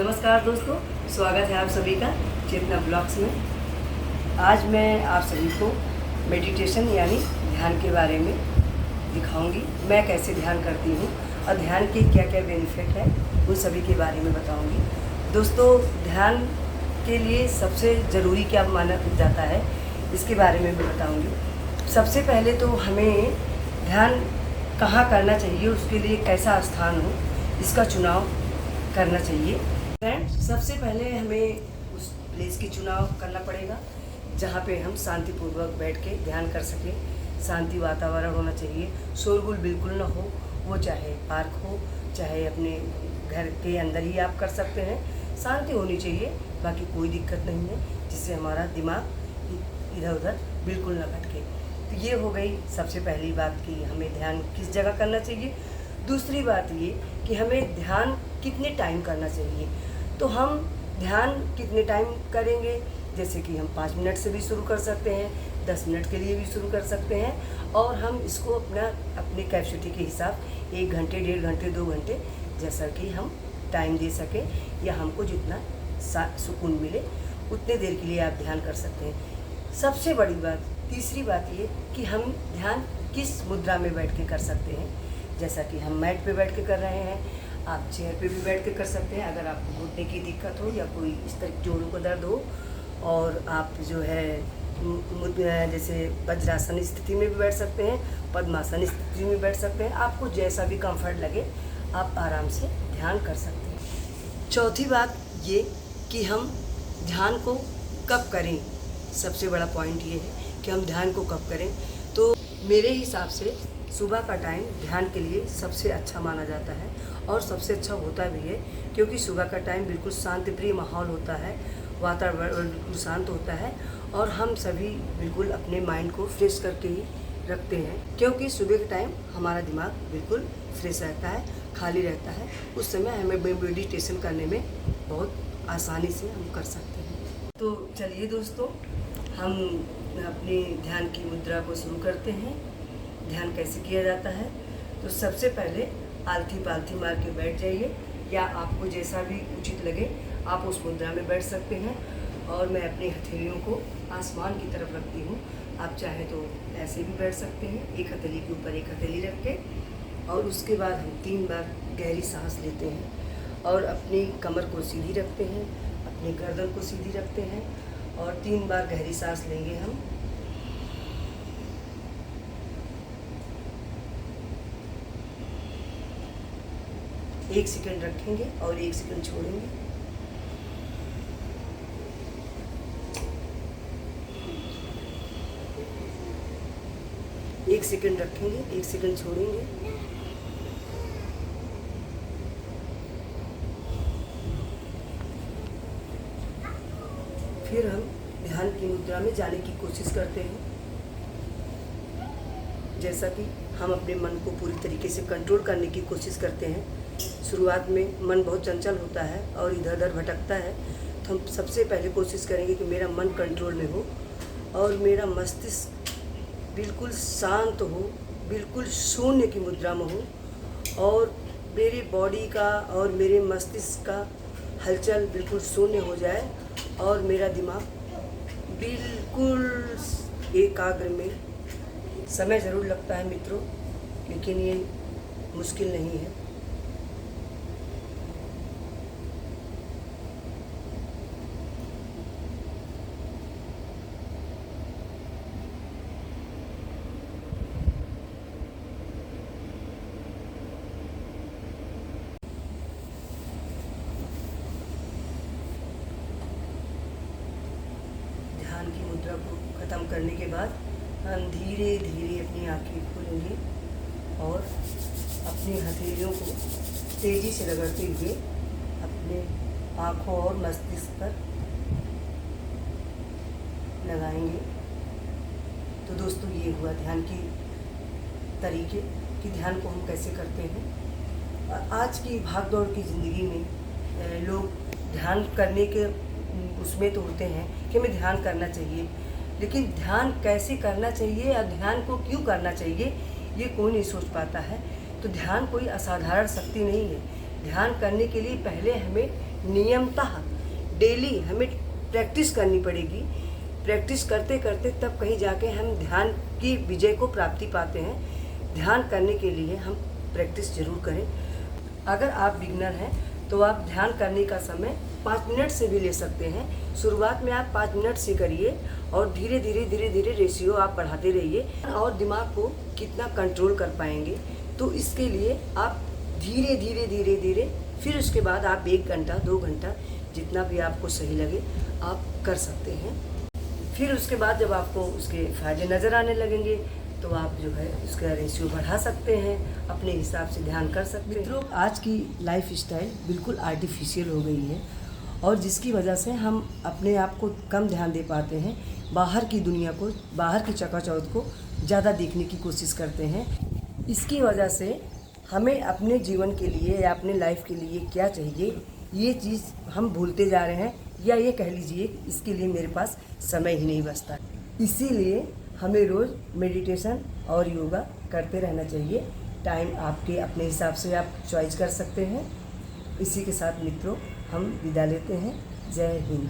नमस्कार दोस्तों, स्वागत है आप सभी का चेतना ब्लॉग्स में। आज मैं आप सभी को मेडिटेशन यानी ध्यान के बारे में दिखाऊंगी। मैं कैसे ध्यान करती हूँ और ध्यान के क्या क्या बेनिफिट है उन सभी के बारे में बताऊंगी। दोस्तों, ध्यान के लिए सबसे ज़रूरी क्या माना जाता है इसके बारे में भी बताऊँगी। सबसे पहले तो हमें ध्यान कहाँ करना चाहिए, उसके लिए कैसा स्थान हो इसका चुनाव करना चाहिए। सबसे पहले हमें उस प्लेस की चुनाव करना पड़ेगा जहाँ पे हम शांतिपूर्वक बैठ के ध्यान कर सकें। शांति वातावरण होना चाहिए, शोरगुल बिल्कुल ना हो। वो चाहे पार्क हो, चाहे अपने घर के अंदर ही आप कर सकते हैं। शांति होनी चाहिए, बाकी कोई दिक्कत नहीं है, जिससे हमारा दिमाग इधर उधर बिल्कुल ना भटके। तो ये हो गई सबसे पहली बात कि हमें ध्यान किस जगह करना चाहिए। दूसरी बात ये कि हमें ध्यान कितने टाइम करना चाहिए। तो हम ध्यान कितने टाइम करेंगे, जैसे कि हम 5 मिनट से भी शुरू कर सकते हैं, 10 मिनट के लिए भी शुरू कर सकते हैं। और हम इसको अपने कैपेसिटी के हिसाब 1 घंटे, 1.5 घंटे, 2 घंटे जैसा कि हम टाइम दे सकें या हमको जितना सुकून मिले उतने देर के लिए आप ध्यान कर सकते हैं। सबसे बड़ी बात, तीसरी बात ये कि हम ध्यान किस मुद्रा में बैठ के कर सकते हैं। जैसा कि हम मैट पे बैठ के कर रहे हैं, आप चेयर पे भी बैठ के कर सकते हैं। अगर आपको घुटने की दिक्कत हो या कोई इस तरह जोड़ों को दर्द हो, और आप जो है जैसे वज्रासन स्थिति में भी बैठ सकते हैं, पद्मासन स्थिति में बैठ सकते हैं। आपको जैसा भी कंफर्ट लगे आप आराम से ध्यान कर सकते हैं। चौथी बात ये कि हम ध्यान को कब करें। सबसे बड़ा पॉइंट ये है कि हम ध्यान को कब करें। तो मेरे हिसाब से सुबह का टाइम ध्यान के लिए सबसे अच्छा माना जाता है और सबसे अच्छा होता भी है, क्योंकि सुबह का टाइम बिल्कुल शांतिप्रिय माहौल होता है, वातावरण बिल्कुल शांत होता है और हम सभी बिल्कुल अपने माइंड को फ्रेश करके ही रखते हैं। क्योंकि सुबह के टाइम हमारा दिमाग बिल्कुल फ्रेश रहता है, खाली रहता है। उस समय हमें मेडिटेशन करने में बहुत आसानी से हम कर सकते हैं। तो चलिए दोस्तों, हम अपने ध्यान की मुद्रा को शुरू करते हैं। ध्यान कैसे किया जाता है। तो सबसे पहले आलथी पालथी मार के बैठ जाइए, या आपको जैसा भी उचित लगे आप उस मुद्रा में बैठ सकते हैं। और मैं अपनी हथेलियों को आसमान की तरफ रखती हूँ। आप चाहे तो ऐसे भी बैठ सकते हैं, एक हथेली के ऊपर एक हथेली रख के। और उसके बाद हम 3 बार गहरी सांस लेते हैं और अपनी कमर को सीधी रखते हैं, अपनी गर्दन को सीधी रखते हैं और 3 बार गहरी सांस लेंगे हम। एक सेकंड रखेंगे और 1 सेकंड छोड़ेंगे। एक सेकंड रखेंगे, 1 सेकंड छोड़ेंगे। फिर हम ध्यान की मुद्रा में जाने की कोशिश करते हैं। जैसा कि हम अपने मन को पूरी तरीके से कंट्रोल करने की कोशिश करते हैं। शुरुआत में मन बहुत चंचल होता है और इधर उधर भटकता है, तो हम सबसे पहले कोशिश करेंगे कि मेरा मन कंट्रोल में हो और मेरा मस्तिष्क बिल्कुल शांत हो, बिल्कुल शून्य की मुद्रा में हो और मेरी बॉडी का और मेरे मस्तिष्क का हलचल बिल्कुल शून्य हो जाए और मेरा दिमाग बिल्कुल एकाग्र में। समय ज़रूर लगता है मित्रों, लेकिन ये मुश्किल नहीं है। ध्यान की मुद्रा को ख़त्म करने के बाद हम धीरे धीरे अपनी आँखें खोलेंगे और अपनी हथेलियों को तेज़ी से रगड़ते हुए अपने आँखों और मस्तिष्क पर लगाएंगे। तो दोस्तों, ये हुआ ध्यान की तरीके कि ध्यान को हम कैसे करते हैं। आज की भागदौड़ की ज़िंदगी में लोग ध्यान करने के उसमें तो होते हैं कि हमें ध्यान करना चाहिए, लेकिन ध्यान कैसे करना चाहिए या ध्यान को क्यों करना चाहिए ये कोई नहीं सोच पाता है। तो ध्यान कोई असाधारण शक्ति नहीं है। ध्यान करने के लिए पहले हमें नियमतः डेली हमें प्रैक्टिस करनी पड़ेगी। प्रैक्टिस करते करते तब कहीं जाके हम ध्यान की विजय को प्राप्ति पाते हैं। ध्यान करने के लिए हम प्रैक्टिस जरूर करें। अगर आप बिगनर हैं तो आप ध्यान करने का समय 5 मिनट से भी ले सकते हैं। शुरुआत में आप 5 मिनट से करिए और धीरे धीरे रेशियो आप बढ़ाते रहिए। और दिमाग को कितना कंट्रोल कर पाएंगे, तो इसके लिए आप धीरे फिर उसके बाद आप 1 घंटा 2 घंटा जितना भी आपको सही लगे आप कर सकते हैं। फिर उसके बाद जब आपको उसके फ़ायदे नज़र आने लगेंगे तो आप जो है उसका रेशियो बढ़ा सकते हैं, अपने हिसाब से ध्यान कर सकते हैं। मित्रों, आज की लाइफ स्टाइल बिल्कुल आर्टिफिशियल हो गई है और जिसकी वजह से हम अपने आप को कम ध्यान दे पाते हैं। बाहर की दुनिया को, बाहर की चकाचौंध को ज़्यादा देखने की कोशिश करते हैं। इसकी वजह से हमें अपने जीवन के लिए या अपने लाइफ के लिए क्या चाहिए, ये चीज़ हम भूलते जा रहे हैं, या ये कह लीजिए इसके लिए मेरे पास समय ही नहीं बचता। इसीलिए हमें रोज़ मेडिटेशन और योगा करते रहना चाहिए। टाइम आपके अपने हिसाब से आप चॉइस कर सकते हैं। इसी के साथ मित्रों हम विदा लेते हैं। जय हिंद।